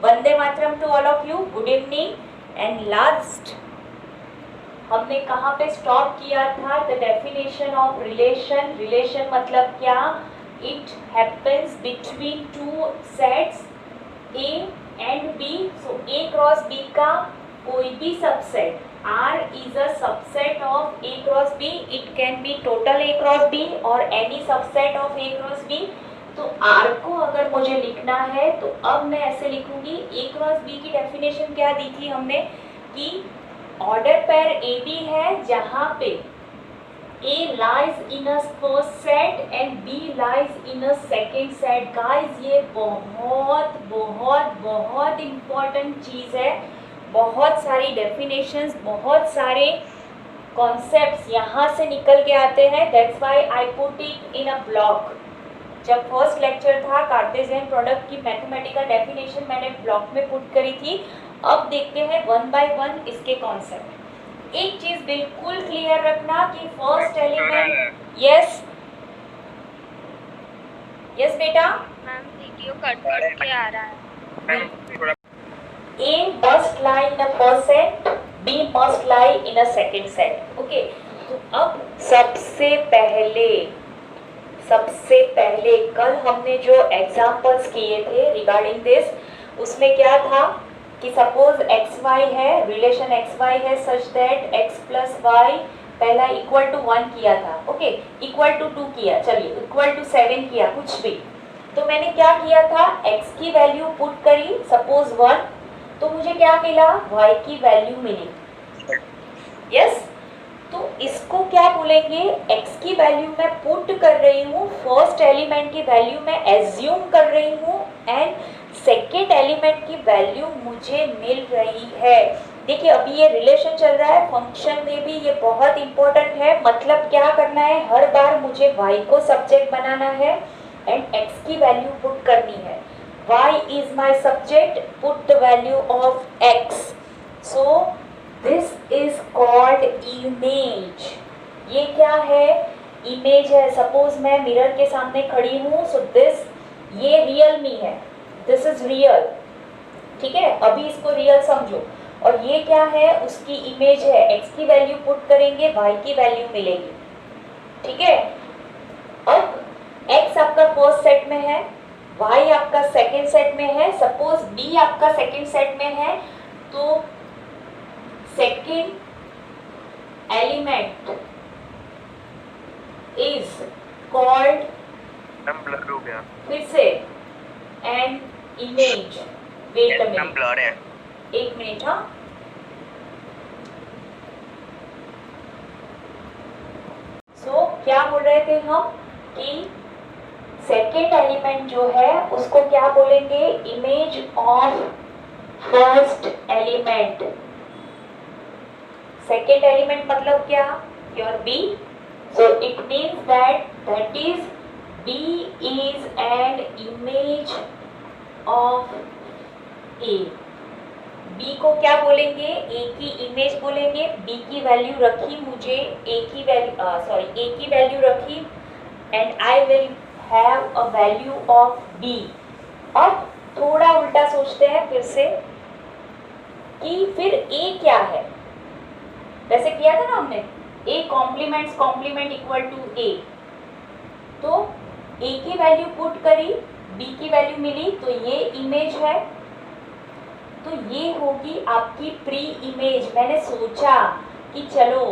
Vande Mataram to all of you, good evening. And last हमने कहाँ पे स्टॉप किया था? The definition of relation. Relation मतलब क्या? It happens between two sets A and B. So A cross B का कोई भी subset, R is a subset of A cross B. It can be total A cross B or any subset of A cross B. तो R को अगर मुझे लिखना है तो अब मैं ऐसे लिखूंगी। A cross B की डेफिनेशन क्या दी थी हमने कि ऑर्डर पेयर AB है जहाँ पे A lies in a first set and B lies in a second set. Guys, ये बहुत बहुत बहुत इम्पॉर्टेंट चीज़ है। बहुत सारी डेफिनेशंस, बहुत सारे कॉन्सेप्ट्स यहाँ से निकल के आते हैं। That's why I put it in a block. जब फर्स्ट लेक्चर था कार्टेशियन प्रोडक्ट की मैथमेटिकल डेफिनेशन मैंने ब्लॉक में पुट करी थी। अब देखते हैं वन बाय वन इसके कॉन्सेप्ट। एक चीज बिल्कुल क्लियर रखना कि फर्स्ट एलिमेंट, यस यस बेटा, मैम वीडियो कट के आ रहा है। A must lie in a first set, B must lie in a second set. Okay, तो अब सबसे पहले कल हमने जो एग्जांपल्स किए थे रिगार्डिंग दिस, उसमें क्या था कि सपोज xy है, रिलेशन xy है such that x plus y पहला इक्वल टू 1 किया था। ओके, इक्वल टू 2 किया, चलिए इक्वल टू 7 किया, कुछ भी। तो मैंने क्या किया था, x की वैल्यू पुट करी सपोज 1, तो मुझे क्या मिला, y की वैल्यू मिली। यस, तो इसको क्या बोलेंगे, x की वैल्यू मैं पुट कर रही हूँ, फर्स्ट एलिमेंट की वैल्यू मैं एज्यूम कर रही हूँ एंड सेकेंड एलिमेंट की वैल्यू मुझे मिल रही है। देखिए अभी ये रिलेशन चल रहा है, फंक्शन में भी ये बहुत इंपॉर्टेंट है। मतलब क्या करना है, हर बार मुझे y को सब्जेक्ट बनाना है एंड x की वैल्यू पुट करनी है। y is my subject, put the value of x। So this is called image. ये क्या है, इमेज है। सपोज मैं मिरर के सामने खड़ी हूँ, सो दिस, ये रियल मी है, दिस इज रियल, ठीक है। अभी इसको रियल समझो। और ये क्या है, उसकी इमेज है। x की वैल्यू पुट करेंगे, y की वैल्यू मिलेगी, ठीक है। अब x आपका फर्स्ट सेट में है, y आपका सेकंड सेट में है। सपोज b आपका सेकंड सेट में है, तो second element is called, blur हो गया फिर से, an image. Wait a minute, blur है, एक मिनट। हाँ, सो क्या बोल रहे थे हम कि सेकेंड एलिमेंट जो है उसको क्या बोलेंगे, image of first element. Second element मतलब क्या, your b. So it means that is B is an image of A. B को क्या बोलेंगे, A की इमेज बोलेंगे। B की वैल्यू रखी मुझे, A की वैल्यू रखी and I will have a value of B। अब थोड़ा उल्टा सोचते हैं फिर से कि फिर A क्या है। वैसे किया था ना हमने, A complement equal to A। तो A की वैल्यू पुट करी, B की वैल्यू मिली, तो ये इमेज है। तो ये होगी आपकी प्री इमेज। मैंने सोचा कि चलो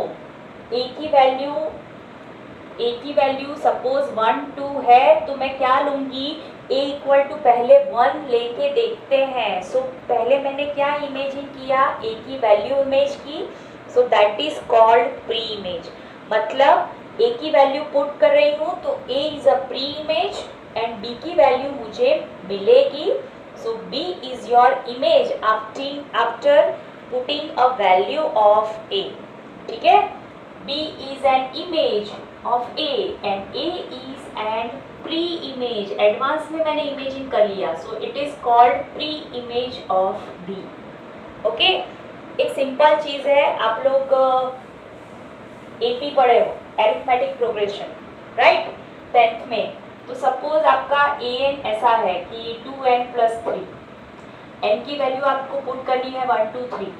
A की वैल्यू सपोज 1 2 है, तो मैं क्या लूंगी, A इक्वल टू पहले 1 लेके देखते हैं। सो पहले मैंने क्या इमेजिंग किया, A की वैल्यू इमेज की। सो that is called pre image. मतलब A की वैल्यू पुट कर रही हूँ तो A is a pre image and B की वैल्यू मुझे मिलेगी। सो B is your image after putting a value of A, ठीक है। B is an image of A and A is an pre image. Advance में मैंने imaging कर लिया, so it is called pre image of B। Okay, एक simple चीज है, आप लोग AP पढ़े हो, एरिथमेटिक प्रोग्रेशन, राइट, 10th में। तो सपोज आपका an ऐसा है कि 2n + 3, n की वैल्यू आपको पुट करनी है 1 2 3,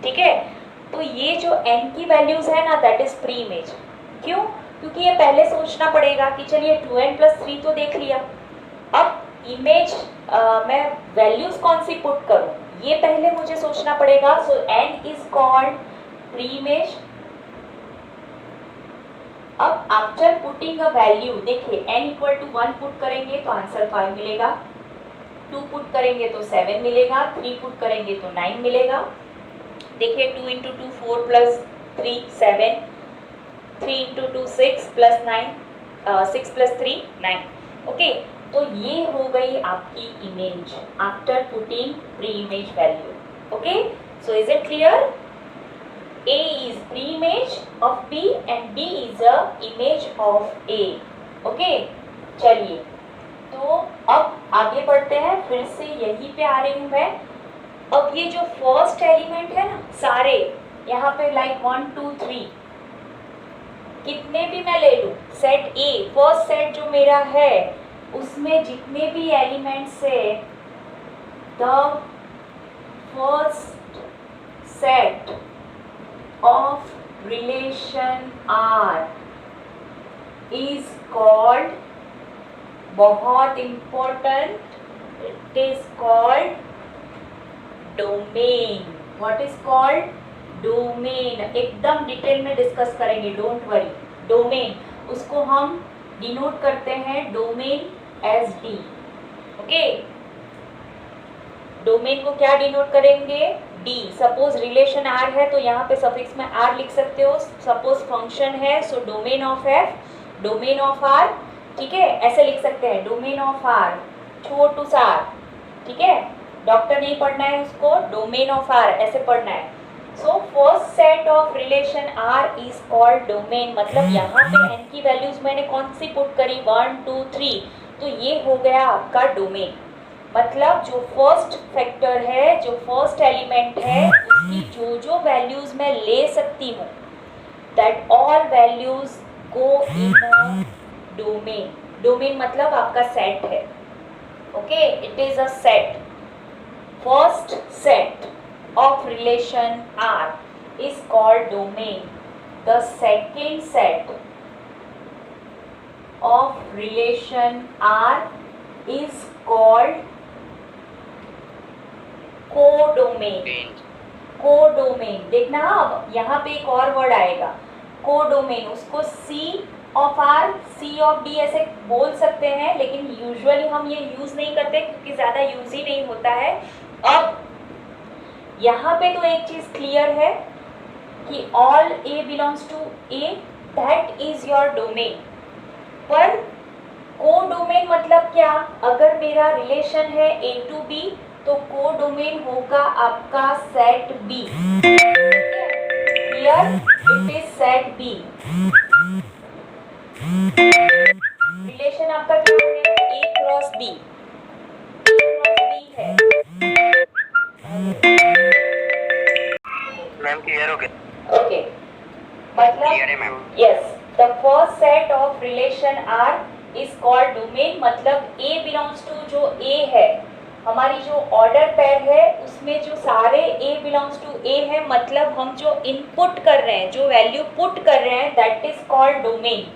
ठीक है। तो ये जो n की वैल्यूज है ना, दैट इज प्री इमेज। क्यों? क्योंकि ये पहले सोचना पड़ेगा कि चलिए 2n + 3 तो देख लिया, अब इमेज मैं वैल्यूज कौन सी पुट करूं, ये पहले मुझे सोचना पड़ेगा। सो n is called pre image. अब आफ्टर पुटिंग अ वैल्यू, देखिए n = 1 पुट करेंगे तो आंसर 5 मिलेगा, 2 पुट करेंगे तो 7 मिलेगा, 3 पुट करेंगे तो 9 मिलेगा। देखिए 2 × 2 4 + 3 7, 3 × 2 6 + 9, 6 + 3 9। ओके, तो ये हो गई आपकी image after putting pre image value. Okay, so is it clear? A is pre-image of B and B is a image of A. Okay, चलिए तो अब आगे बढ़ते हैं, फिर से यहीं पे आ रही हूँ मैं। अब ये जो फर्स्ट एलिमेंट है ना, सारे यहाँ पे लाइक 1 2 3 कितने भी मैं ले लूँ, सेट A, फर्स्ट सेट जो मेरा है उसमें जितने भी एलिमेंट्स है, the first set of relation R is called, बहुत important, it is called domain. What is called? Domain. एकदम डिटेल में डिस्कस करेंगे, डोंट वरी। डोमेन, उसको हम डिनोट करते हैं domain as D. Okay, domain को क्या डिनोट करेंगे? डी। सपोज रिलेशन आर है तो यहाँ पे सफिक्स में आर लिख सकते हो। सपोज फंक्शन है, so domain of f, domain of R, ठीक है, ऐसे लिख सकते हैं डोमेन ऑफ आर, छोटू सा, ठीक है, डॉक्टर नहीं पढ़ना है उसको, डोमेन ऑफ आर ऐसे पढ़ना है। So first set of relation R is called domain. मतलब यहाँ पे एन की वैल्यूज मैंने कौन सी पुट करी, 1 2 3, तो ये हो गया आपका डोमेन। मतलब जो फर्स्ट फैक्टर है, जो फर्स्ट एलिमेंट है, उसकी जो जो वैल्यूज मैं ले सकती हूँ, that all values go in a domain. Domain मतलब आपका सेट है। Okay, it is a set. First set of relation R is called domain. The second set of relation R is called codomain. Codomain, देखना अब यहाँ पे एक और word आएगा, कोडोमेन। उसको C of R, C of D ऐसे बोल सकते हैं, लेकिन यूजुअली हम ये यूज नहीं करते क्योंकि ज़्यादा यूज ही नहीं होता है। अब यहाँ पे तो एक चीज़ क्लियर है कि all A belongs to A, that is your domain. पर कोडोमेन मतलब क्या? अगर मेरा रिलेशन है ए टू बी तो कोडोमेन होगा आपका set B. Here it is set B. Relation आपका क्या है? A cross B. है मैम क्लियर हो गया? ओके, मतलब yes, the first set of relation R is called domain. मतलब ए बिलोंग्स टू, जो ए है, हमारी जो ऑर्डर पेयर है उसमें जो सारे ए बिलोंग्स टू ए है, मतलब हम जो इनपुट कर रहे हैं, जो वैल्यू पुट कर रहे हैं, दैट इज कॉल्ड डोमेन।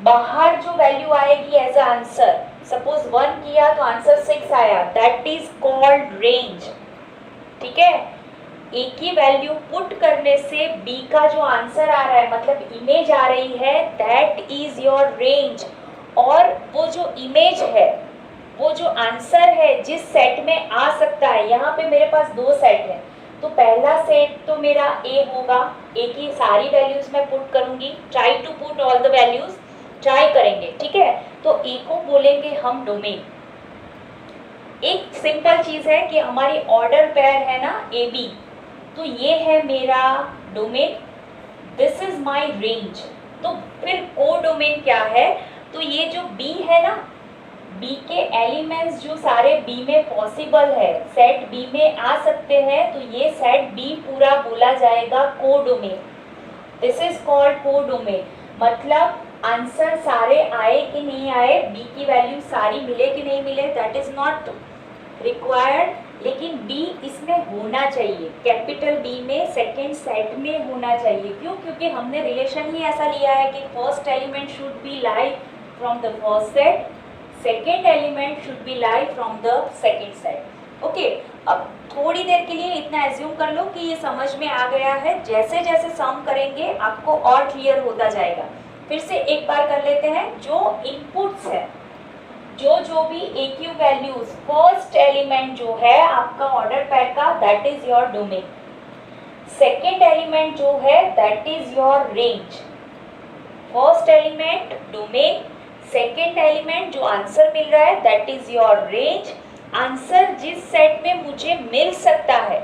बाहर जो वैल्यू आएगी एज अ आंसर, सपोज 1 किया तो आंसर 6 आया, दैट इज कॉल्ड रेंज। ठीक है, ए की वैल्यू पुट करने से बी का जो आंसर आ रहा है, मतलब इमेज आ रही है, दैट इज योर रेंज। और वो जो इमेज है, वो जो आंसर है जिस सेट में आ सकता है, यहाँ पे मेरे पास 2 सेट है, तो पहला सेट तो मेरा ए होगा, ए की सारी वैल्यूज मैं पुट करूंगी, try to put all the values, try करेंगे, ठीक है। तो ए को बोलेंगे हम डोमेन। एक सिंपल चीज है कि हमारी ऑर्डर पेयर है ना ए बी, तो ये है मेरा domain, this is my range. तो फिर को डोमेन क्या है? तो ये जो बी है ना, बी के एलिमेंट्स जो सारे बी में पॉसिबल है, सेट बी में आ सकते हैं, तो ये सेट बी पूरा बोला जाएगा codomain. This is called codomain. मतलब आंसर सारे आए कि नहीं आए, बी की वैल्यू सारी मिले कि नहीं मिले, दैट इज नॉट रिक्वायर्ड, लेकिन बी इसमें होना चाहिए, कैपिटल बी में सेकेंड सेट में होना चाहिए। क्यों? क्योंकि हमने रिलेशन ही ऐसा लिया है कि first element should be lie from the first set, second element should be lie from the second set. Okay, अब थोड़ी देर के लिए इतना एज्यूम कर लो कि ये समझ में आ गया है। जैसे जैसे सम करेंगे आपको और क्लियर होता जाएगा। फिर से एक बार कर लेते हैं। जो इनपुट्स है, जो भी एक यू वैल्यूज, फर्स्ट एलिमेंट जो है आपका ऑर्डर पैड का, that is your domain. Second element जो है that is your range. First element domain, second element जो आंसर मिल रहा है that is your range. Answer जिस सेट में मुझे मिल सकता है,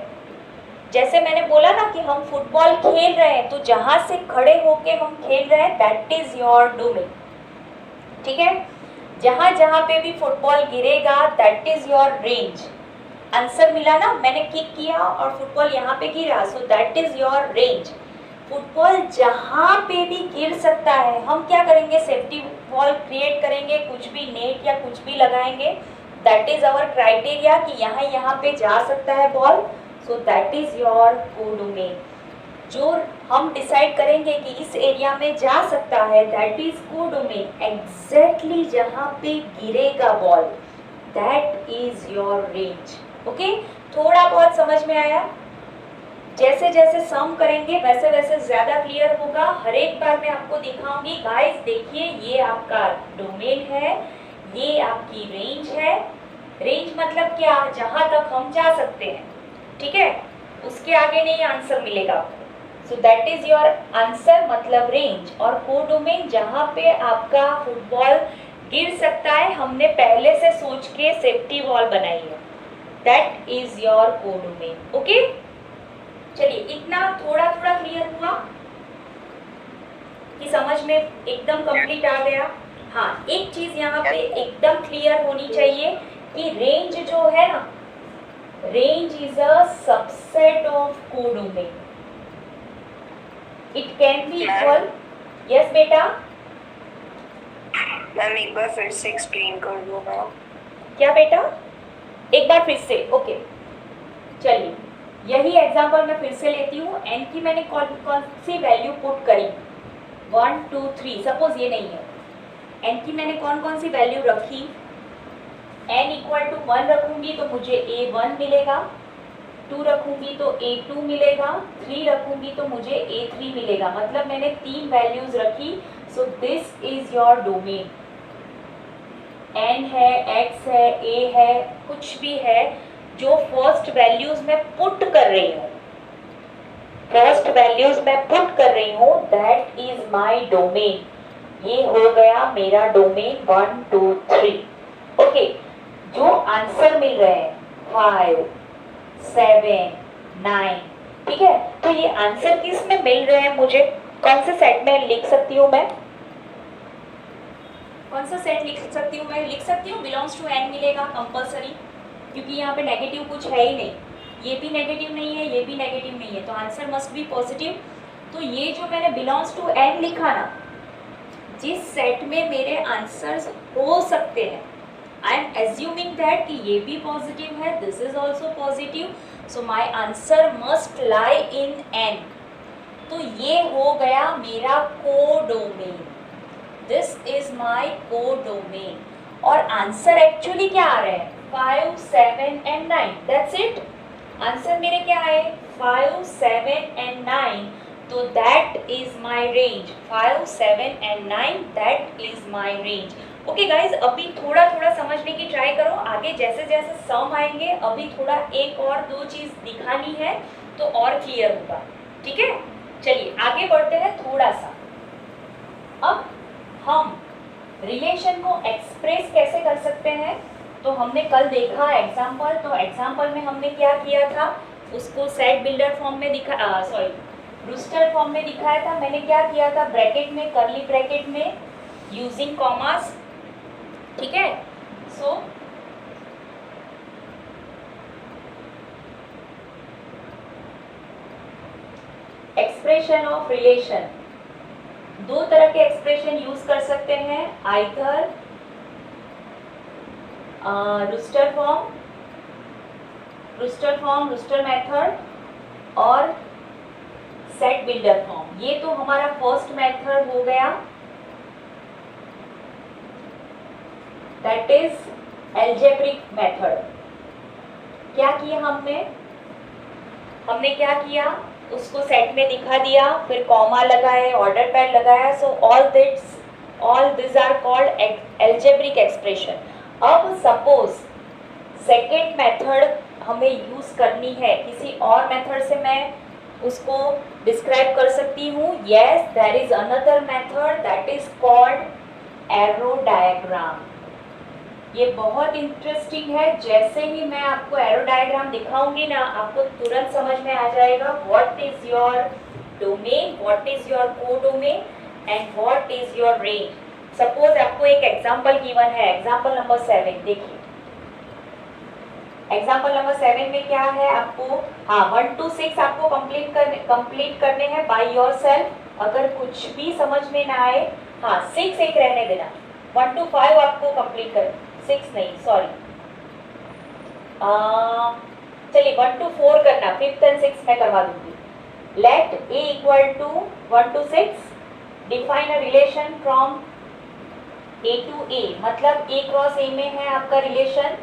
जैसे मैंने बोला ना कि हम फुटबॉल खेल रहे हैं, तो जहां से खड़े होके हम खेल रहे हैं दैट इज योर डोमेन। ठीक है, जहां जहां पे भी फुटबॉल गिरेगा that is your range. Answer मिला ना, मैंने किक किया और फुटबॉल यहाँ पे गिरा, सो that is your range. Football जहाँ पे भी गिर सकता है, हम क्या करेंगे, सेफ्टी वॉल क्रिएट करेंगे, कुछ भी नेट या कुछ भी लगाएंगे, दैट इज आवर क्राइटेरिया कि यहाँ पे जा सकता है ball, so that is your codomain. जो हम डिसाइड करेंगे कि इस एरिया में जा सकता है दैट इज कोडोमेन। एग्जैक्टली जहाँ पे गिरेगा ball that is your range. Okay, थोड़ा बहुत समझ में आया? जैसे जैसे सम करेंगे वैसे वैसे ज्यादा क्लियर होगा। हर एक बार मैं आपको दिखाऊंगी। गाइस देखिए, ये आपका डोमेन है, ये आपकी रेंज है। रेंज मतलब क्या? जहां तक हम जा सकते हैं, ठीक है, उसके आगे नहीं आंसर मिलेगा आपको। सो दैट इज योर आंसर, मतलब रेंज। और कोडोमेन जहां पे आपका फुटबॉल गिर सकता है, हमने पहले से सोच के सेफ्टी वॉल बनाई है, that is your codomain. Okay, चलिए इतना थोड़ा थोड़ा क्लियर हुआ कि समझ में एकदम कंप्लीट आ गया। हाँ, एक चीज यहाँ पे एकदम क्लियर होनी चाहिए कि रेंज जो है ना, range is a subset of codomain. It can be equal. Yes बेटा। मैम एक बार फिर से एक्सप्लेन कर दो ना। क्या बेटा? एक बार फिर से। ओके, चलिए यही एग्जांपल मैं फिर से लेती हूँ। एन की मैंने कौन कौन सी वैल्यू पुट करी, 1 2 3, सपोज ये नहीं है, एन की मैंने कौन कौन सी वैल्यू रखी। n इक्वल टू 1 रखूंगी तो मुझे a1 मिलेगा, 2 रखूंगी तो a2 मिलेगा, 3 रखूंगी तो मुझे a3 मिलेगा। मतलब मैंने 3 वैल्यूज रखी। सो this is your domain. n है, x है, a है, कुछ भी है, जो फर्स्ट वैल्यूज में पुट कर रही हूँ, फर्स्ट वैल्यूज में पुट कर रही हूँ, दैट इज माई डोमेन। ये हो गया मेरा डोमेन 1 2 3। ओके, जो आंसर मिल रहे हैं 5 7 9, ठीक है, तो ये आंसर किस में मिल रहे हैं, मुझे कौन से सेट में लिख सकती हूँ मैं? कौन सा सेट लिख सकती हूँ मैं? लिख सकती हूँ बिलोंग्स टू एन मिलेगा कंपलसरी, क्योंकि यहाँ पे नेगेटिव कुछ है ही नहीं, ये भी नेगेटिव नहीं है, ये भी नेगेटिव नहीं है, तो आंसर मस्ट बी पॉजिटिव। तो ये जो मैंने बिलोंग्स टू एन लिखा ना, जिस सेट में मेरे आंसर्स हो सकते हैं, आई एम एज्यूमिंग दैट कि ये भी पॉजिटिव है, this is also positive, so my answer must lie in an. तो ये हो गया मेरा codomain, this is my codomain. और आंसर एक्चुअली क्या आ रहे हैं? 5 7 and 9, दैट्स इट। आंसर मेरे क्या आए? 5 7 and 9, तो that is my range. 5 7 and 9, that is my range. Okay guys, अभी थोड़ा थोड़ा समझने की ट्राई करो। आगे जैसे जैसे सम आएंगे, अभी थोड़ा एक और दो चीज दिखानी है तो और क्लियर होगा, ठीक है। चलिए आगे बढ़ते हैं थोड़ा सा। अब हम रिलेशन को एक्सप्रेस कैसे कर सकते हैं, तो हमने कल देखा एग्जाम्पल। तो एग्जाम्पल में हमने क्या किया था, उसको सेट बिल्डर फॉर्म में ब्रूस्टर फॉर्म में दिखाया था। मैंने क्या किया था, ब्रैकेट में, कर्ली ब्रैकेट में, यूजिंग कॉमास, ठीक है। सो एक्सप्रेशन ऑफ रिलेशन, दो तरह के एक्सप्रेशन यूज कर सकते हैं, either roster form roster form, roster method और सेट बिल्डर फॉर्म। ये तो हमारा फर्स्ट मेथड हो गया, दैट इज एल्जेब्रिक मेथड। क्या किया हमने क्या किया, उसको सेट में दिखा दिया, फिर कॉमा लगाए, ऑर्डर पैड लगाया। So all this are called algebraic expression. अब सपोज सेकेंड मेथड हमें यूज करनी है, किसी और मेथड से मैं उसको डिस्क्राइब कर सकती हूँ। Yes, there is another method that is called arrow diagram. ये बहुत इंटरेस्टिंग है। जैसे ही मैं आपको एरो डायग्राम दिखाऊंगी ना, आपको तुरंत समझ में आ जाएगा what is your domain, what is your codomain and what is your range. Suppose आपको एक एग्जांपल गिवन है, एग्जांपल नंबर 7 देखिए। एग्जांपल नंबर 7 में क्या है आपको, हाँ 1 to 6 आपको कंप्लीट करने हैं बाय योरसेल्फ। अगर कुछ भी समझ में ना आए, हाँ 6 एक रहने देना, 1 to 5 आपको कंप्लीट कर, 6 नहीं सॉरी, चलिए 1 to 4 करना, 5th and 6th मैं करवा दूंगी। Let a equal to 1 to 6, define a relation from a to a, मतलब a क्रॉस a में है आपका relation,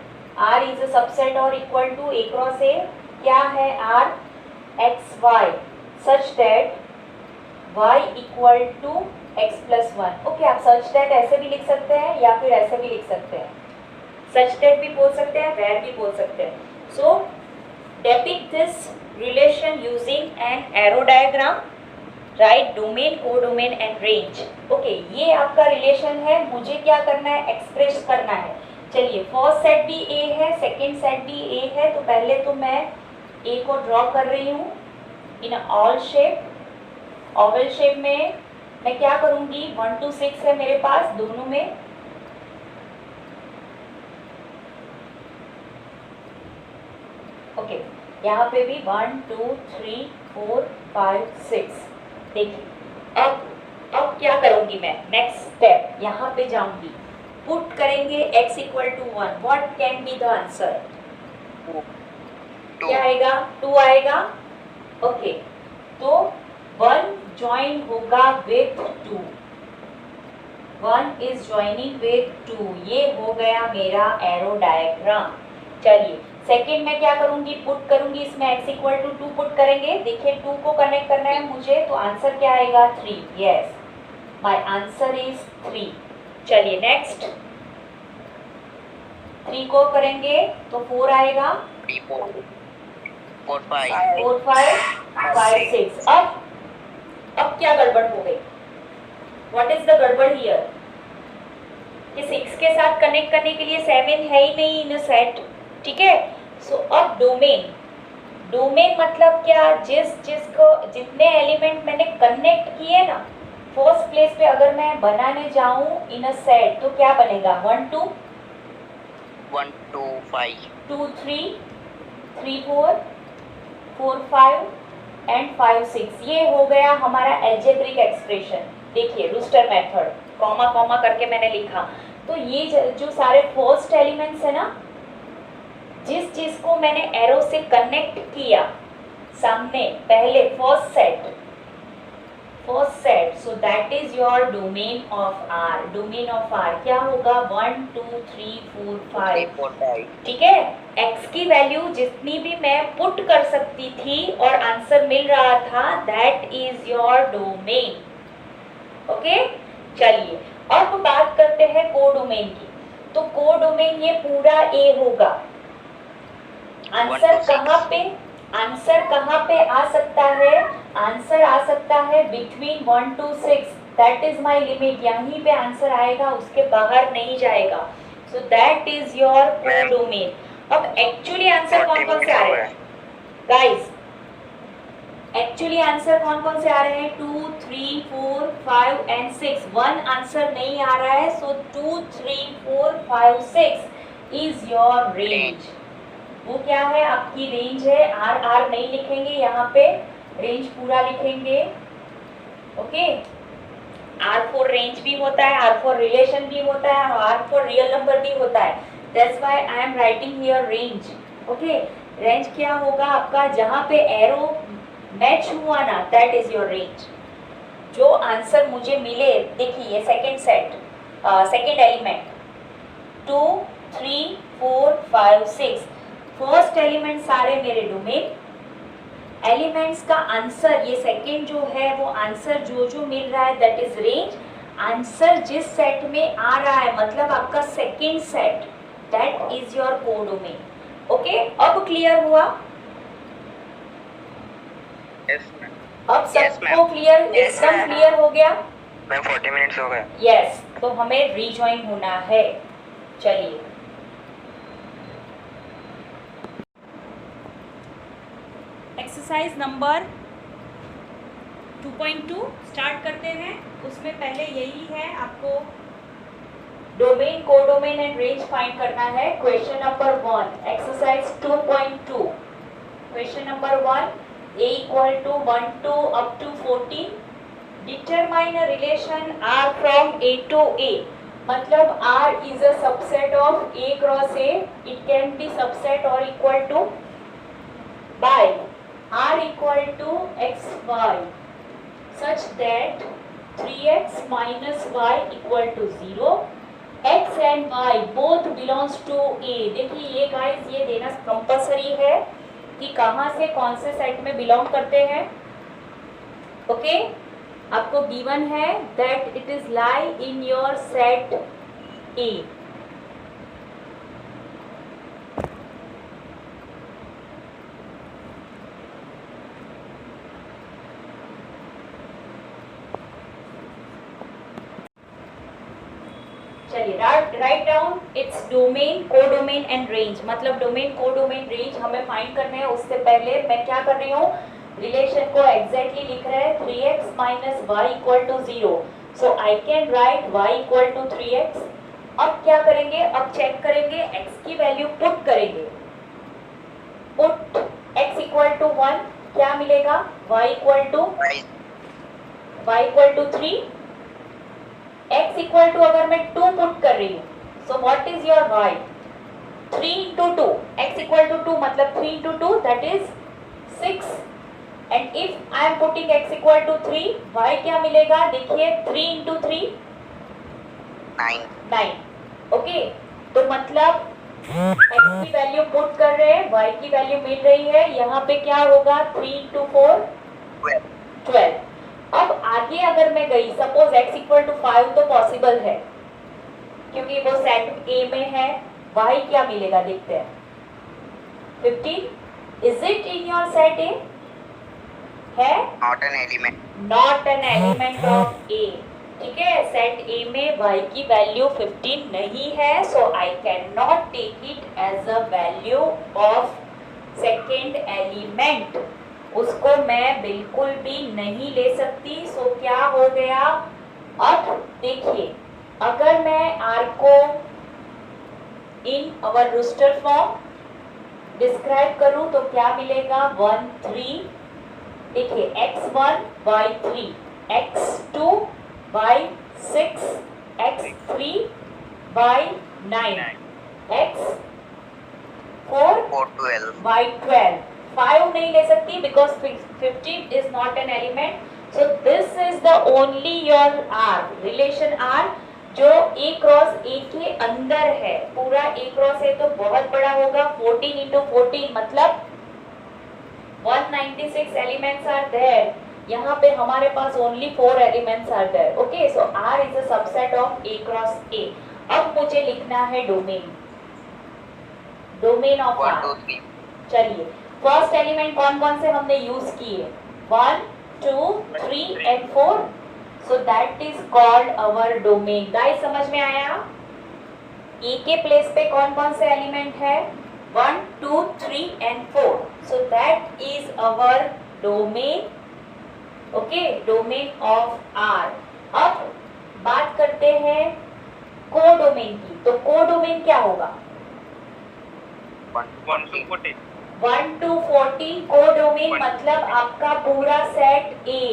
R is a subset और equal to a cross a। क्या है R, x y such that y equal to x plus 1। Okay, आप such that ऐसे भी लिख सकते हैं या फिर ऐसे भी लिख सकते हैं, सच दैट भी बोल सकते हैं, वेयर भी बोल सकते हैं। सो depict this relation using an arrow diagram, write domain, codomain and range। Okay, ये आपका रिलेशन है, मुझे क्या करना है, एक्सप्रेस करना है। चलिए फर्स्ट सेट भी ए है, सेकेंड सेट भी ए है, तो पहले तो मैं ए को ड्रॉ कर रही हूँ in all shape. Oval shape में मैं क्या करूँगी, 1 to 6 है मेरे पास दोनों में। ओके, यहाँ पे भी 1 2 3 4 5 6। देखिए अब क्या करूँगी मैं, नेक्स्ट स्टेप यहाँ पे जाऊँगी, पुट करेंगे x equal to 1। What can be the answer, क्या आएगा, 2 आएगा। ओके, तो 1 ज्वाइन होगा विथ 2, 1 इज ज्वाइनिंग विथ 2। ये हो गया मेरा एरो डायग्राम। चलिए सेकेंड में क्या करूंगी, पुट करूंगी, इसमें x इक्वल टू 2 पुट करेंगे। देखिए 2 को कनेक्ट करना है मुझे, तो आंसर क्या आएगा, 3। Yes, my answer is 3। चलिए नेक्स्ट 3 को करेंगे तो 4 आएगा, 4 5 4 5 6। अब क्या गड़बड़ हो गई, व्हाट इज द गड़बड़ हियर, कि 6 के साथ कनेक्ट करने के लिए 7 है ही नहीं इन सेट, ठीक है। सो अब डोमेन मतलब क्या, जिसको जितने एलिमेंट मैंने कनेक्ट किए ना फर्स्ट प्लेस पे, अगर मैं बनाने जाऊं इन अ सेट तो क्या बनेगा, 1 2 5 2 3 3 4 4 5 एंड 5 6। ये हो गया हमारा एल्जेब्रिक एक्सप्रेशन। देखिए रूस्टर मेथड, कॉमा कॉमा करके मैंने लिखा। तो ये जो सारे फर्स्ट एलिमेंट्स है ना, जिस चीज को मैंने एरो से कनेक्ट किया सामने पहले, first set, so that is your domain of R. Domain of R क्या होगा, 1 2 3 4 5, ठीक है। एक्स की वैल्यू जितनी भी मैं पुट कर सकती थी और आंसर मिल रहा था, that is your domain. Okay, चलिए अब बात करते हैं कोडोमेन की। तो कोडोमेन ये पूरा ए होगा। आंसर कहाँ पे आ सकता है, आंसर आ सकता है between 1 to 6, that is my limit. यहीं पे आंसर आएगा, उसके बाहर नहीं जाएगा। सो दैट इज योर कोडोमेन। अब एक्चुअली आंसर कौन कौन से आ रहे हैं गाइस, एक्चुअली आंसर कौन कौन से आ रहे हैं, 2 3 4 5 एंड 6। 1 आंसर नहीं आ रहा है, सो 2 3 4 5 6 इज योर रेंज। वो क्या है, आपकी रेंज है। आर नहीं लिखेंगे यहाँ पे, रेंज पूरा लिखेंगे। ओके, R4 रेंज भी होता है, R4 रिलेशन भी होता है और R4 रियल नंबर भी होता है। That's why I am writing here range. Okay, range क्या होगा आपका, जहां पे एरो मैच हुआ ना, दैट इज योर रेंज। जो आंसर मुझे मिले, देखिए second set, second element 2 3 4 5 6, first element सारे मेरे डोमेन एलिमेंट्स का आंसर, ये सेकंड जो है वो आंसर जो जो मिल रहा है दैट इज रेंज। आंसर जिस सेट में आ रहा है मतलब आपका second set, that is your codomain. Okay, अब क्लियर हुआ? Yes ma'am. अब Yes, सबको ma'am. क्लियर, Yes, एकदम ma'am. क्लियर हो गया? मैम 40 मिनट्स हो गए। यस, तो हमें रीजॉइन होना है। चलिए एक्सरसाइज नंबर 2.2 स्टार्ट करते हैं। उसमें पहले यही है, आपको domain, codomain and range find करना है। Question number 1, exercise 2.2। Question number 1, a equal to 1 to up to 14, determine a relation R from A to A। मतलब R is a subset of A cross A, it can be subset or equal to by R equal to xy such that 3x minus y equal to 0, x and y both belongs to A। देखिए ये guys, ये देना compulsory है कि कहाँ से कौन से सेट में बिलोंग करते हैं। ओके, आपको गिवन है that it is lie in your set A. चलिए write down its domain, codomain and range. मतलब डोमेन, कोडोमेन, रेंज हमें फाइंड करने हैं। उससे पहले मैं क्या कर रही हूँ, रिलेशन को एग्जैक्टली लिख रहे हैं। 3x minus y equal to 0, so I can write y equal to 3x। अब क्या करेंगे, अब चेक करेंगे, x की वैल्यू पुट करेंगे। पुट x इक्वल टू 1, क्या मिलेगा, y equal to 3, x equal to अगर मैं 2 पुट कर रही हूँ, so what is your y, 3 into 2, x equal to 2 मतलब 3 into 2 that is 6। And if I am putting x equal to 3, y क्या मिलेगा, देखिए 3 इंटू 3 9। ओके, तो मतलब x की वैल्यू पुट कर रहे हैं, y की वैल्यू मिल रही है। यहाँ पे क्या होगा, 3 इंटू 4 12। अब आगे अगर मैं गई, सपोज x इक्वल टू 5 तो पॉसिबल है क्योंकि वो सेट A में है। y क्या मिलेगा देखते हैं, 15। Is it in your set A? है not an element, not an element of A। ठीक है, सेट A में y की वैल्यू 15 नहीं है, so I can not take it as a value of second element. उसको मैं बिल्कुल भी नहीं ले सकती। सो क्या हो गया, अब देखिए अगर मैं R को इन अवर रूस्टर फॉर्म डिस्क्राइब करूं तो क्या मिलेगा, 1 3, देखिए x1 y3, x2 y6, x3 y9, x4 412। y12। 5 नहीं ले सकती because 15 is not an element. So this is the only your R, relation R जो A क्रॉस A के अंदर है। पूरा A क्रॉस A तो बहुत बड़ा होगा, 14 इंटू 14 मतलब 196 एलिमेंट्स आर देयर। यहाँ पे हमारे पास only 4 elements are there. Okay, so R is a subset of A cross A। अब मुझे लिखना है डोमेन, डोमेन ऑफ 1 R। 2 3। चलिए फर्स्ट एलिमेंट कौन कौन से हमने यूज किए, 1 2 3 and 4, so that is called our domain. Guys समझ में आया, ए के प्लेस पे कौन कौन से एलिमेंट है, 1 2 3 and 4, so that is our domain. Okay, domain of R. अब बात करते हैं कोडोमेन की। तो कोडोमेन क्या होगा, 1 to 14। 1 to 14 कोडोमेन मतलब आपका पूरा set A।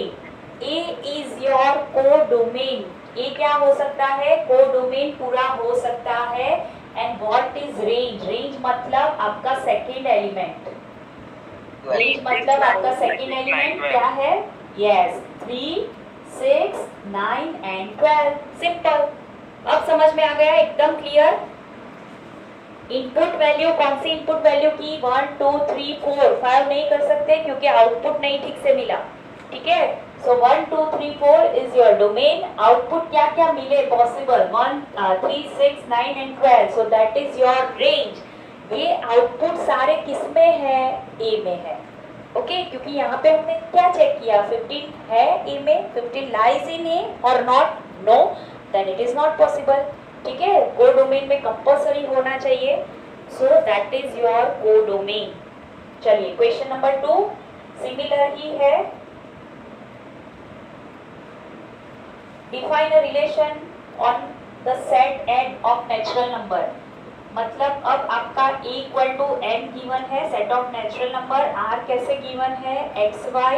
A is your codomain. A क्या हो सकता है, कोडोमेन पूरा हो सकता है। And what is range, range मतलब आपका सेकेंड एलिमेंट। रेंज मतलब आपका सेकेंड एलिमेंट क्या है? Yes, 3, 6, 9 and 12। सिंपल। अब समझ में आ गया? एकदम क्लियर। इनपुट वैल्यू कौन सी इनपुट वैल्यू की? 1 2 3 4 5 नहीं कर सकते क्योंकि आउटपुट नहीं ठीक से मिला। ठीक है, सो 1 2 3 4 इज योर डोमेन। आउटपुट क्या क्या मिले possible? 1 3 6 9 and 12, so that is your range. ये आउटपुट सारे किस में है? ए में है। ओके, क्योंकि यहाँ पे हमने क्या चेक किया? 15 है ए में, 15 लाइज इन ए और not? No, then it is not possible. ठीक है, को डोमेन में कंपल्सरी होना चाहिए, so that is your codomain. चलिए क्वेश्चन नंबर 2 सिमिलर ही है। Define a relation on the set N of natural number. मतलब अब आपका a equal to n given है, set of natural number. r कैसे गिवन है? xy,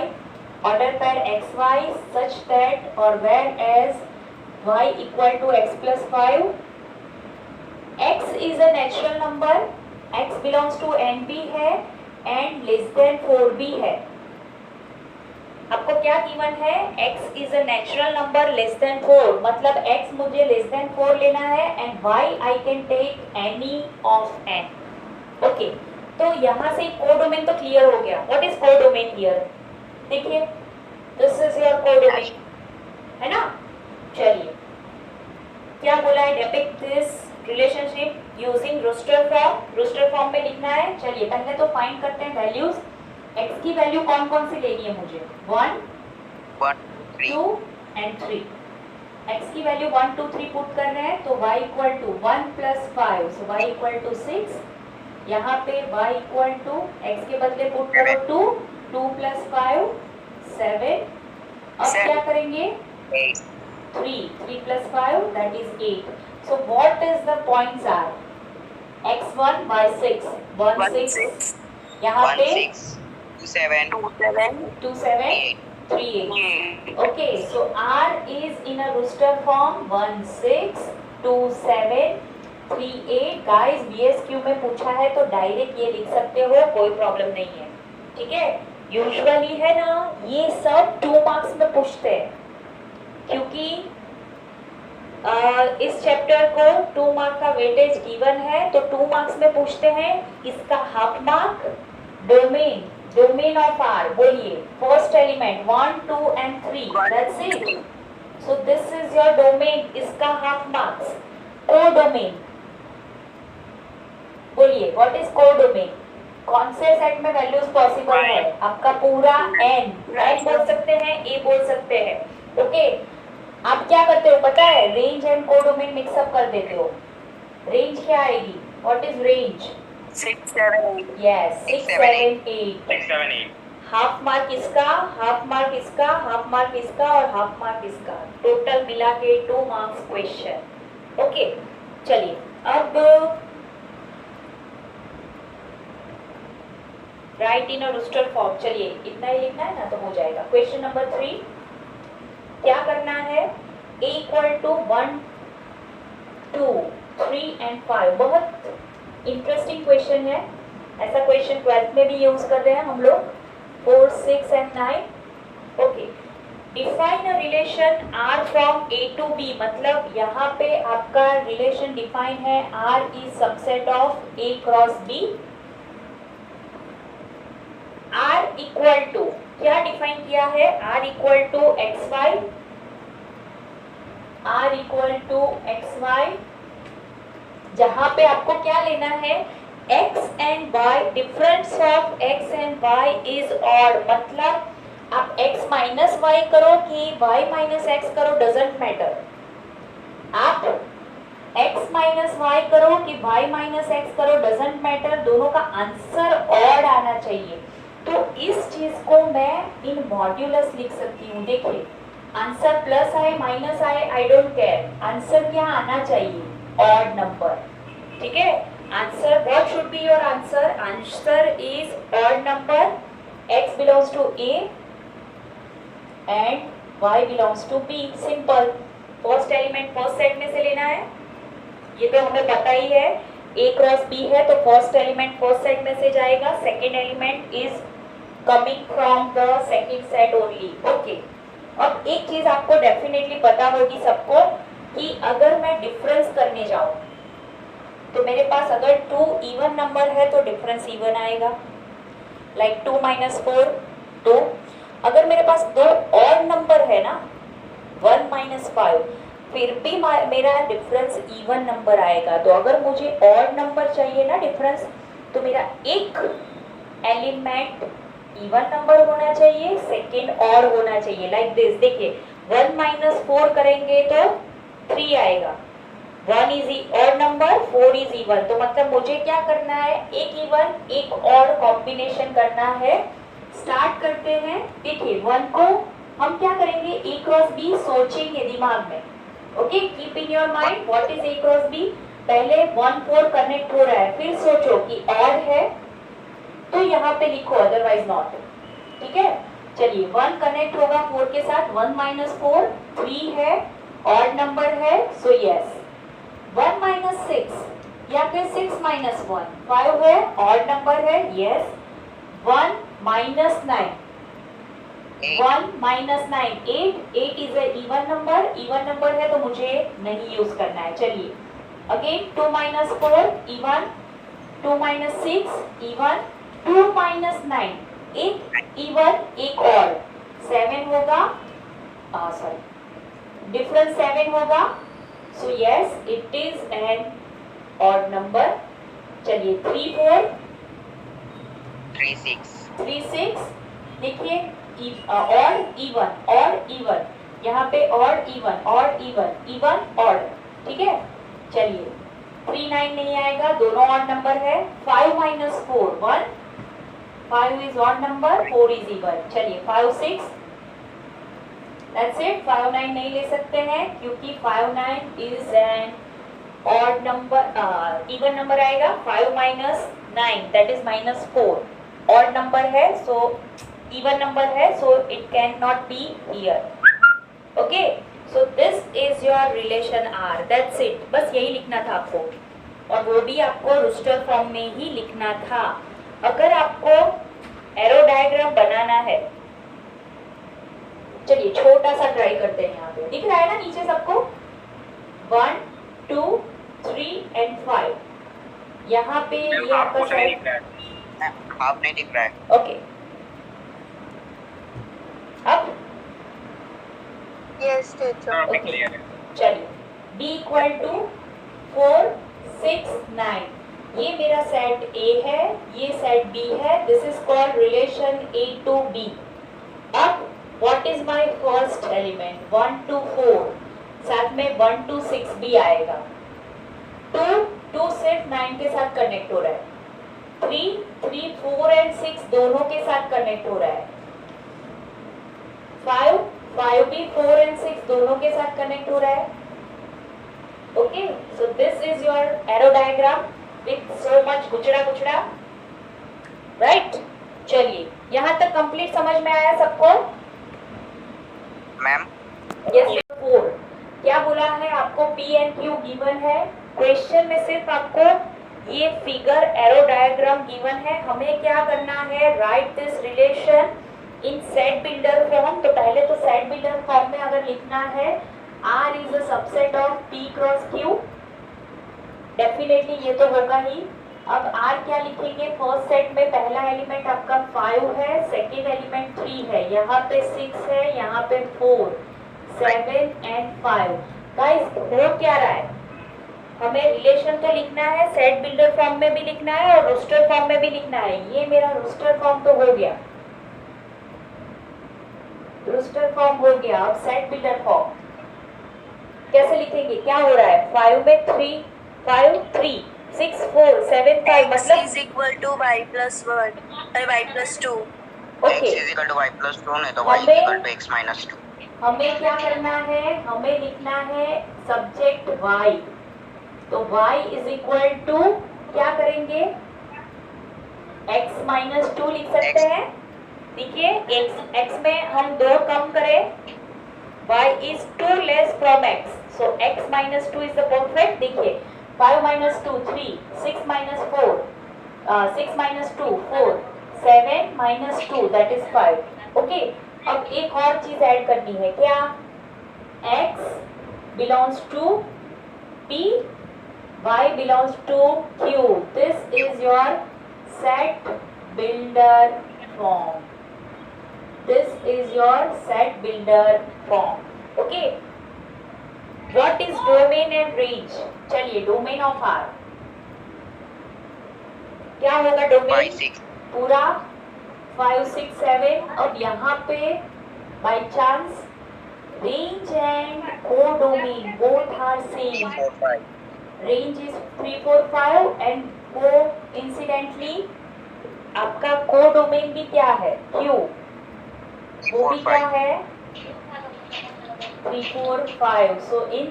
order pair xy such that और whereas y equal to x plus 5। x is a natural number, x belongs to nb है and less than 4b है। आपको क्या given है? x is a natural number less than 4, मतलब x मुझे less than 4 लेना है and y I can take any of n। Okay, तो यहाँ से को डोमेन तो क्लियर हो गया। What is codomain here? देखिए, this is your codomain, है ना? चलिए, क्या बोला है? Depict this relationship using roster form. Roster form में लिखना है। चलिए पहले तो फाइंड करते हैं वैल्यूज। x की वैल्यू कौन कौन सी लेनी है मुझे? 1 2 एंड 3। x की वैल्यू 1 2 3 पुट कर रहे हैं, तो y equal to 1 plus 5, so y equal to 6। यहाँ पे y इक्वल टू x के बदले पुट करो 2, 2 प्लस 5 7। अब क्या करेंगे? 3 plus 5 that is 8। So what is the points are? x1 y6 1 6, यहाँ पे 2 7 2 7 3 8। Okay, so R is in a rooster form 1 6 2 7 3 8। Guys, BSQ में पूछा है तो डायरेक्ट ये लिख सकते हो, कोई प्रॉब्लम नहीं है। ठीक है, यूजुअली है ना ये सब 2 मार्क्स में पूछते हैं, क्योंकि इस चैप्टर को 2 मार्क का वेटेज गिवन है, तो 2 मार्क्स में पूछते हैं। इसका half mark domain of R, बोलिए first element 1 2 and 3, that's it. So this is your domain, इसका हाफ मार्क्स। को डोमेन बोलिए, व्हाट इज को डोमेन? कौन से सेट में वैल्यूज पॉसिबल है? आपका पूरा n बोल सकते हैं, a बोल सकते हैं। ओके, आप क्या करते हो पता है? रेंज एंड को डोमेन मिक्सअप कर देते हो। रेंज क्या आएगी? What is range? 6 7 8। Yes, 6 7 8। 6 7 8। Half mark इसका, हाफ मार्क इसका, हाफ मार्क इसका और हाफ मार्क इसका, टोटल मिला के 2 मार्क्स क्वेश्चन। ओके, चलिए अब राइट इन अ रूस्टर फॉर्म। चलिए इतना ही लिखना है ना तो हो जाएगा। क्वेश्चन नंबर 3 क्या करना है? a equal to 1 2 3 and 5। बहुत इंटरेस्टिंग क्वेश्चन है, ऐसा क्वेश्चन 12th में भी यूज कर रहे हैं हम लोग। 4 6 and 9। Okay, define a relation r from a to b, मतलब यहाँ पे आपका रिलेशन डिफाइन है r is subset of a cross b। r equal to क्या डिफाइन किया है? r equal to xy, r equal to xy, जहां पे आपको क्या लेना है? x and y, difference of x and y is odd, मतलब आप x माइनस y करो कि y माइनस x करो, डजेंट मैटर। आप x माइनस y करो कि y माइनस x करो, डजेंट मैटर, दोनों का आंसर ऑड आना चाहिए। तो इस चीज को मैं इन मॉड्यूलस लिख सकती हूँ। देखिए, आंसर प्लस आए माइनस आए, आई डोंट केयर, आंसर क्या आना चाहिए? Odd number. ठीक है, answer what should be your answer? Answer is odd number, x belongs to a and y belongs to b। Simple. First element first set में से लेना है, ये तो हमें पता ही है। a क्रॉस b है तो फर्स्ट एलिमेंट फर्स्ट सेट में से जाएगा, second element is coming from the second set only. Okay, अब एक चीज आपको डेफिनेटली पता होगी सबको कि अगर मैं डिफरेंस करने जाऊं तो मेरे पास अगर 2 इवन नंबर है तो डिफरेंस इवन आएगा, लाइक 2 - 4 2। अगर मेरे पास 2 और नंबर है ना 1 - 5, फिर भी मेरा डिफरेंस इवन नंबर आएगा। तो अगर मुझे और नंबर चाहिए ना डिफरेंस, तो मेरा एक एलिमेंट इवन नंबर होना चाहिए, सेकेंड और होना चाहिए, लाइक दिस। देखिए 1 - 4 करेंगे तो 3 आएगा, 1 इज और नंबर, 4 इज इवन। तो मतलब मुझे क्या करना है, एक इवन एक और कॉम्बिनेशन करना है। स्टार्ट करते हैं। देखिए 1 को हम क्या करेंगे, ए क्रॉस बी सोचेंगे दिमाग में। Okay, keep in your mind what is A cross B. पहले 1 4 कनेक्ट हो रहा है, फिर सोचो कि और है तो यहाँ पे लिखो, अदरवाइज नॉट। ठीक है, चलिए 1 कनेक्ट होगा 4 के साथ, 1 - 4 3 है, ऑड नंबर है, सो यस। 1 - 6 या फिर 6 - 1 5 है, ऑड नंबर है, yes. 1 - 9 1 - 9 8 8 is a even number है तो मुझे नहीं यूज करना है। चलिए अगेन 2 - 4 इवन, 2 - 6 इवन, 2 - 9 एक इवन एक और 7 होगा, सॉरी डिफरेंस 7 होगा, so yes it is an odd number. चलिए 3 4 3 6 देखिए ऑड इवन यहाँ पे ऑड इवन ऑड। ठीक है, चलिए 3 9 नहीं आएगा, दोनों ऑड नंबर है। 5 - 4 1, 5 is odd number, 4 is even. चलिए 5 6 दैट्स इट। 5 9 नहीं ले सकते हैं क्योंकि 5 9 is an odd number, even number आएगा। 5 - 9 दैट इज -4 ऑड नंबर है, सो इवन नंबर है, so it can not be here. Okay, so this is your relation R, that's it. बस यही लिखना था आपको, और वो भी आपको रूस्टर फॉर्म में ही लिखना था। अगर आपको एरो डायग्राम बनाना है, चलिए छोटा सा ट्राई करते हैं। यहाँ पे दिख रहा है ना नीचे सबको, 1 2 3 एंड 5। यहाँ पे ये आपका साइड आप नहीं दिख रहा है। ओके, अब यस टीचर। क्लियर है। चलिए b = 4 6 9 ये मेरा सेट A है, ये सेट B है। This is called relation A to B। अब what is my first element, 1 2 4, साथ में 1 2 6 भी आएगा। 2 सिर्फ 9 के साथ कनेक्ट हो रहा है, 3 4 एंड 6 दोनों के साथ कनेक्ट हो रहा है। 5 भी 4 एंड 6 दोनों के साथ कनेक्ट हो रहा है। Okay, so this is your arrow diagram with so much गुचड़ा, राइट। चलिए यहाँ तक कंप्लीट समझ में आया सबको? मैम यस 4 क्या बोला है आपको, P and Q गिवन है। क्वेश्चन में सिर्फ आपको ये फिगर एरो डायग्राम गिवन है, हमें क्या करना है, right this relation in set builder form. तो पहले तो सेट बिल्डर फॉर्म में अगर लिखना है R is a subset of P cross Q, definitely ये तो होगा ही। अब R क्या लिखेंगे, फर्स्ट सेट में पहला एलिमेंट आपका 5 है, सेकेंड एलिमेंट 3 है, यहाँ पे 6 है, यहाँ पे 4 7 एंड 5। गाइस हो क्या रहा है, हमें रिलेशन तो लिखना है, सेट बिल्डर फॉर्म में भी लिखना है और रोस्टर फॉर्म में भी लिखना है। ये मेरा रोस्टर फॉर्म तो हो गया, रोस्टर फॉर्म हो गया। अब सेट बिल्डर फॉर्म कैसे लिखेंगे, क्या हो रहा है, 5 में 3 5 3 6 4 7 5 मतलब is equal to y plus 1 और y plus 2। Okay, x equal to y plus 2 नहीं तो y हमें- इक्वल टू x माइनस 2। हमें क्या करना है, हमें लिखना है सब्जेक्ट y। तो y इज इक्वल टू क्या करेंगे, x माइनस 2 लिख सकते X। हैं। देखिए x में हम 2 कम करें, y is 2 less from x, so x minus 2 is the perfect। देखिए 5 minus 2 3, 6 minus 4 6 minus 2 4 7 minus 2 that is 5. Okay, अब एक और चीज ऐड करनी है, क्या? x belongs to p, y belongs to q. This is your set builder form. This is your set builder form. Okay. What is domain and range? चलिए, domain of R क्या होगा? डोमेन पूरा 5, 6, 7. अब यहाँ पे by chance range and codomain both are same. 4, 5. Range is 3, 4, 5 and coincidentally आपका codomain भी क्या है? Q. वो भी क्या है? 3, 4, 5. So in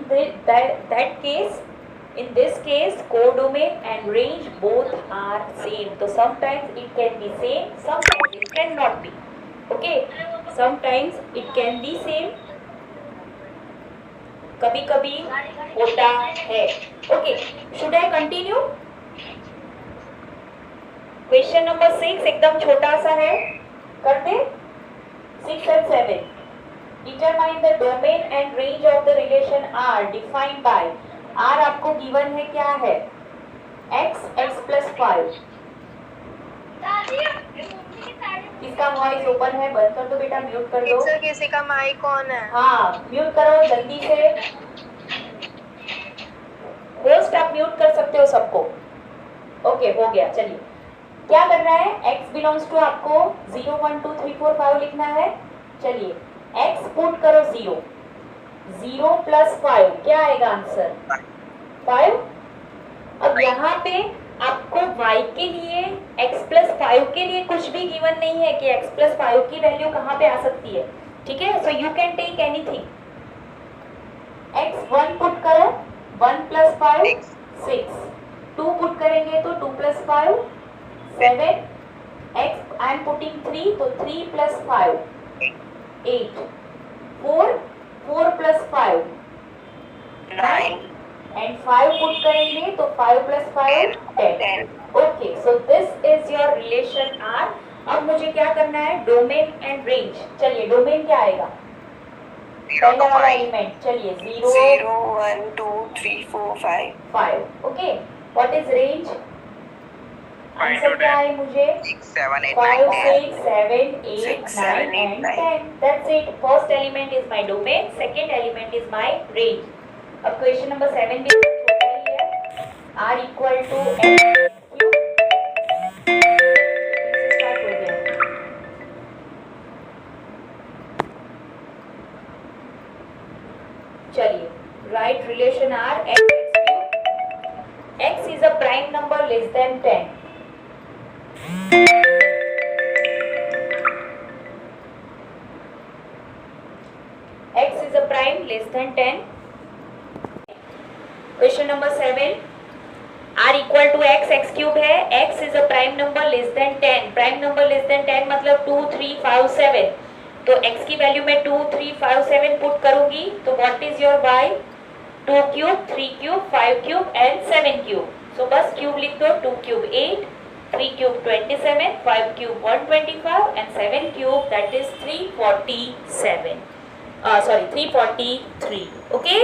that case, in this case, codomain and range both are same. So sometimes it can be same, sometimes it cannot be. Okay, sometimes it can be same, कभी कभी होता है. Okay, should I continue? Question number 6 एकदम छोटा सा है, करते 6 and 7. Determine the domain and range of the relation R defined by R आपको गिवन है, क्या है? x plus 5. किसका वॉइस ओपन है? बंद कर दो बेटा, म्यूट कर दो. सर किसी का माइक ऑन है. हाँ, म्यूट करो जल्दी से. होस्ट आप म्यूट कर सकते हो सबको. ओके, हो गया. चलिए, क्या कर रहा है? x बिलोंग्स टू आपको 0, 1, 2, 3, 4, 5 लिखना है. चलिए, x पुट करो 0. 0 प्लस 5 क्या आएगा आंसर? 5. अब यहाँ पे आपको y के लिए x प्लस 5 के लिए कुछ भी गिवन नहीं है कि x प्लस 5 की वैल्यू कहाँ पे आ सकती है. ठीक है, so you can take anything. x 1 put करो, 1 प्लस 5 6. 2 पुट करेंगे तो 2 plus 5 7. x I am putting 3, तो 3 प्लस 5 8. 4 प्लस 5 9 and 5 पुट करेंगे तो 5 plus 5 10. Okay, so this is your relation R. अब मुझे क्या करना है? Domain and range. चलिए, डोमेन क्या आएगा? पहला वाला एलिमेंट. चलिए, 0, 1, 2, 3, 4, 5. Okay, what is range? Answer क्या है मुझे? 6, 7, 8, 5, 9, 10. 6, 7, 8, 9 and 10. That's it. First element is my domain, second element is my range. अब क्वेश्चन नंबर 7 भी छोटा ही है. R equal to x cube. Start हो गया. चलिए, right relation R x cube. X is a prime number less than 10. X is a prime less than 10. Question number 7. R equal to x cube है. X is a prime number less than 10. Prime number less than 10 मतलब 2, 3, 5, 7. तो x की value में 2, 3, 5, 7 put करूंगी तो what is your y? 2 cube, 3 cube, 5 cube and 7 cube. So बस cube लिख दो. 2 cube 8, 3 cube 27, 5 cube 125 and 7 cube that is 347. Sorry, 343. Okay.